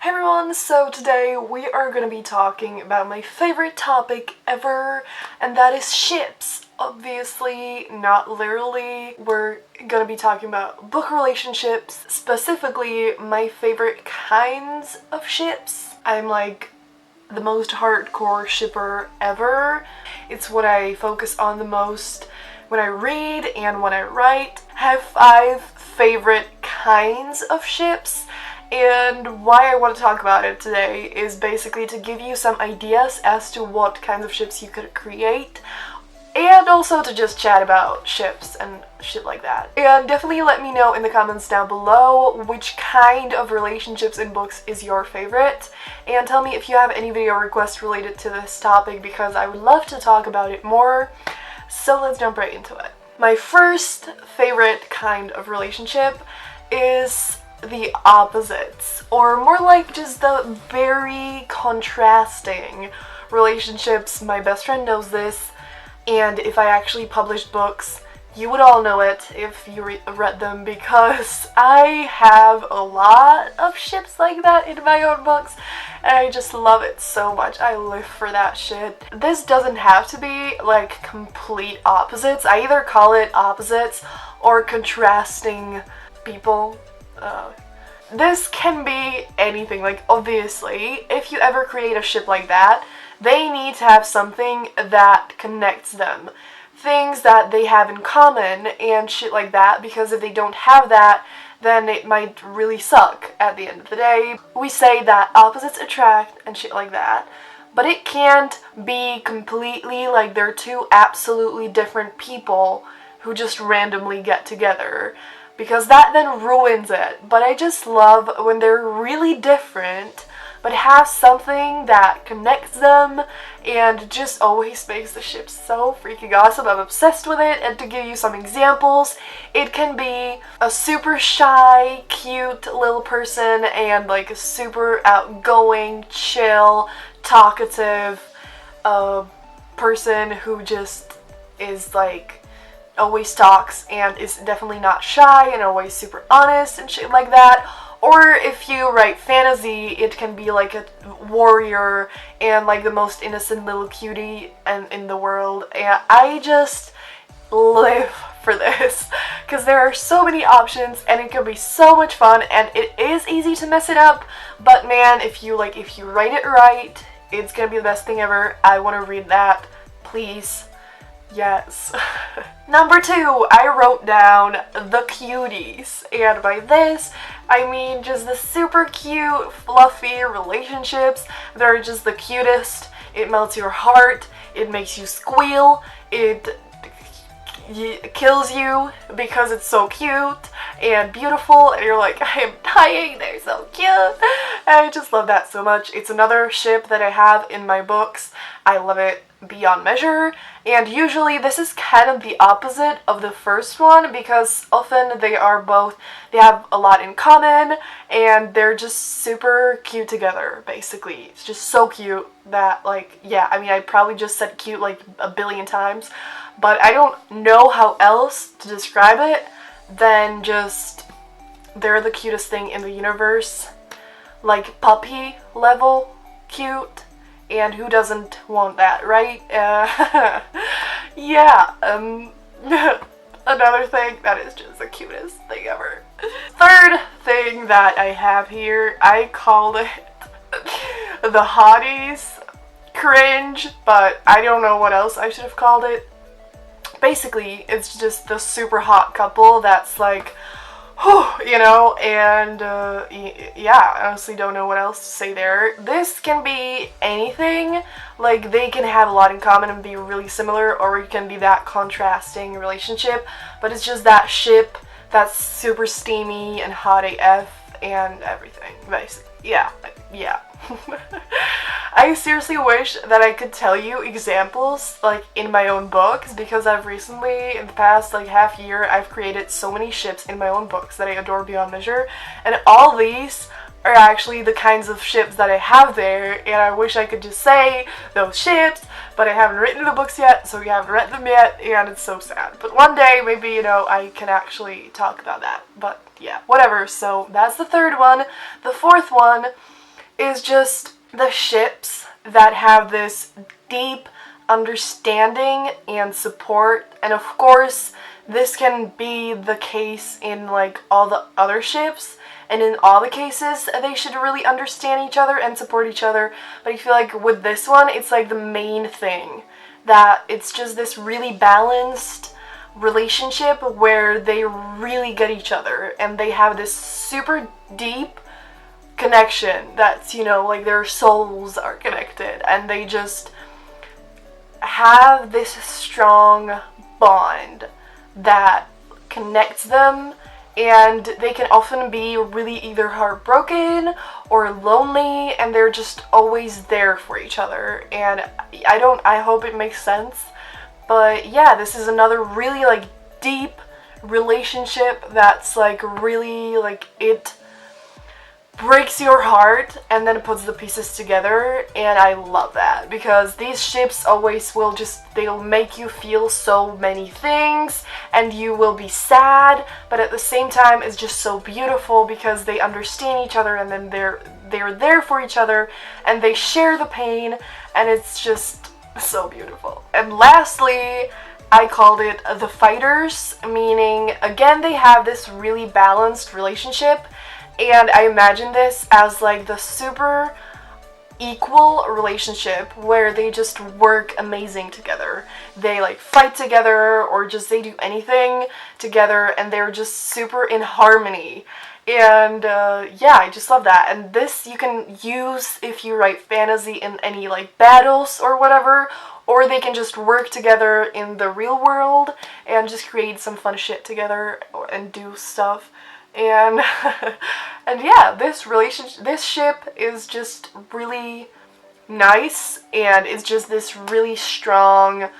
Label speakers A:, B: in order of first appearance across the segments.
A: Hey everyone, so today we are going to be talking about my favorite topic ever, and that is ships. Obviously, not literally. We're going to be talking about book relationships, specifically my favorite kinds of ships. I'm like the most hardcore shipper ever. It's what I focus on the most when I read and when I write. I have 5 favorite kinds of ships. And why I want to talk about it today is basically to give you some ideas as to what kinds of ships you could create, and also to just chat about ships and shit like that. And definitely let me know in the comments down below which kind of relationships in books is your favorite, and tell me if you have any video requests related to this topic because I would love to talk about it more. So let's jump right into it. My first favorite kind of relationship is the opposites, or more like just the very contrasting relationships. My best friend knows this, and if I actually published books, you would all know it if you read them, because I have a lot of ships like that in my own books, and I just love it so much. I live for that shit. This doesn't have to be like complete opposites. I either call it opposites or contrasting people. This can be anything. Like, obviously, if you ever create a ship like that, they need to have something that connects them, things that they have in common and shit like that, because if they don't have that, then it might really suck at the end of the day. We say that opposites attract and shit like that, but it can't be completely like they're two absolutely different people who just randomly get together, because that then ruins it. But I just love when they're really different but have something that connects them and just always makes the ship so freaking awesome. I'm obsessed with it. And to give you some examples, it can be a super shy, cute little person and like a super outgoing, chill, talkative person who just is like always talks and is definitely not shy and always super honest and shit like that. Or if you write fantasy, it can be like a warrior and like the most innocent little cutie in the world. And I just live for this because there are so many options and it can be so much fun, and it is easy to mess it up, but man, if you write it right, it's gonna be the best thing ever. I want to read that, please. Yes. Number 2, I wrote down the cuties, and by this I mean just the super cute, fluffy relationships that are just the cutest. It melts your heart, it makes you squeal, it kills you because it's so cute and beautiful, and you're like, I am dying, they're so cute. And I just love that so much. It's another ship that I have in my books. I love it beyond measure, and usually this is kind of the opposite of the first one because often they have a lot in common and they're just super cute together. Basically, it's just so cute that, like, yeah, I mean, I probably just said cute like a billion times, but I don't know how else to describe it than just they're the cutest thing in the universe, like puppy level cute. And who doesn't want that, right? Yeah, another thing that is just the cutest thing ever. Third thing that I have here, I called it the hotties cringe, but I don't know what else I should have called it. Basically, it's just the super hot couple that's like, you know, and yeah, I honestly don't know what else to say there. This can be anything. Like, they can have a lot in common and be really similar, or it can be that contrasting relationship, but it's just that ship that's super steamy and hot AF and everything, basically. Yeah. I seriously wish that I could tell you examples like in my own books, because I've recently, in the past like half year, I've created so many ships in my own books that I adore beyond measure, and all these are actually the kinds of ships that I have there, and I wish I could just say those ships, but I haven't written the books yet, so you haven't read them yet, and it's so sad. But one day, maybe, you know, I can actually talk about that, but yeah, whatever. So that's the third one. The fourth one is just the ships that have this deep understanding and support. And of course, this can be the case in like all the other ships, and in all the cases they should really understand each other and support each other. But I feel like with this one, it's like the main thing, that it's just this really balanced relationship where they really get each other and they have this super deep connection that's, you know, like their souls are connected and they just have this strong bond that connects them. And they can often be really either heartbroken or lonely, and they're just always there for each other. And I hope it makes sense. But yeah, this is another really like deep relationship that's like really like it breaks your heart and then it puts the pieces together, and I love that because these ships always will they'll make you feel so many things and you will be sad, but at the same time it's just so beautiful because they understand each other and then they're there for each other and they share the pain, and it's just so beautiful. And lastly, I called it the fighters, meaning again they have this really balanced relationship. And I imagine this as like the super equal relationship where they just work amazing together. They like fight together or just they do anything together and they're just super in harmony. And yeah, I just love that. And this you can use if you write fantasy in any like battles or whatever, or they can just work together in the real world and just create some fun shit together and do stuff. And and yeah, this ship is just really nice, and it's just this really strong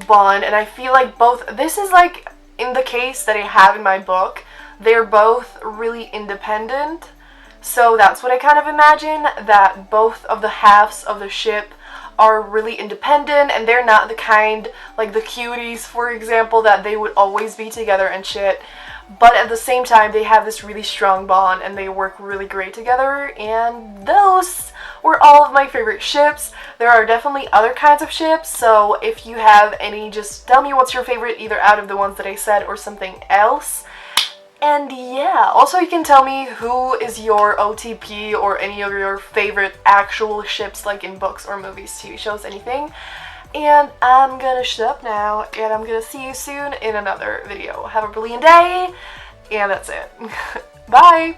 A: bond. And I feel like this is like in the case that I have in my book, they're both really independent. So that's what I kind of imagine, that both of the halves of the ship are really independent, and they're not the kind, like the cuties for example, that they would always be together and shit. But at the same time, they have this really strong bond and they work really great together. And those were all of my favorite ships. There are definitely other kinds of ships, so if you have any, just tell me what's your favorite, either out of the ones that I said or something else. And yeah, also you can tell me who is your OTP or any of your favorite actual ships, like in books or movies, TV shows, anything. And I'm gonna shut up now, and I'm gonna see you soon in another video. Have a brilliant day, and that's it. Bye!